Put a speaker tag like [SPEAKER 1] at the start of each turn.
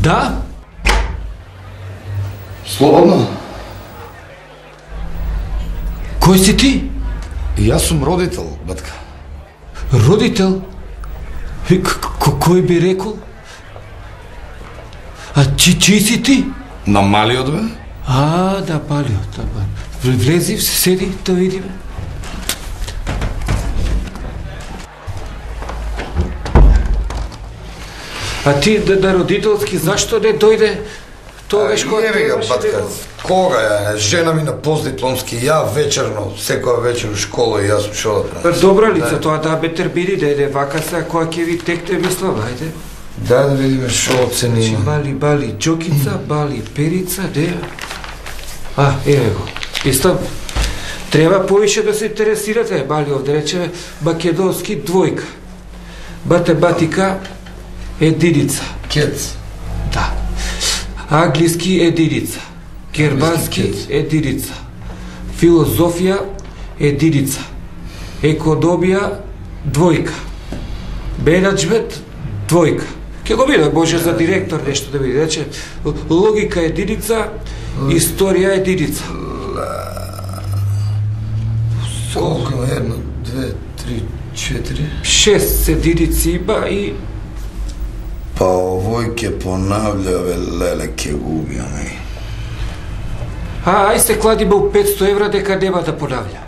[SPEAKER 1] Да?
[SPEAKER 2] Слободно.
[SPEAKER 1] Кој си ти?
[SPEAKER 2] Јас сум родител, батка.
[SPEAKER 1] Родител? Кој би рекол? А чиј си ти?
[SPEAKER 2] На малиот, бе?
[SPEAKER 1] Да, малиот, Влези, седи, да видиме. А ти да родителски, зашто не дојде тогаш кога
[SPEAKER 2] требаше? Батка, кога е? Жена ми на постдипломски, ја вечерно, секоја вечер у школа и јас шо да правам.
[SPEAKER 1] Добра лица, тоа да бетер биди, да еде вака сега, која ќе ви текте мислам, ајде.
[SPEAKER 2] Да видиме шо оценима.
[SPEAKER 1] Бали џокица, бали перица, де? Еве го. Исто, треба повише да се интересирате, бали овде рече македонски двојка. Математика единица.
[SPEAKER 2] Кец.
[SPEAKER 1] Да. Англиски единица. Германски единица. Филозофија единица. Економија двојка. Менаџмент двојка. Ке го биде, може за директор нешто да биде. Рече, логика единица, историја единица.
[SPEAKER 2] Колку има? 1, 2, 3, 4...
[SPEAKER 1] 6 единици има и...
[SPEAKER 2] Па овој ке понавља, бе, леле, ке го убијаме.
[SPEAKER 1] Ај се кладиме у 500 евра дека нема да понавља.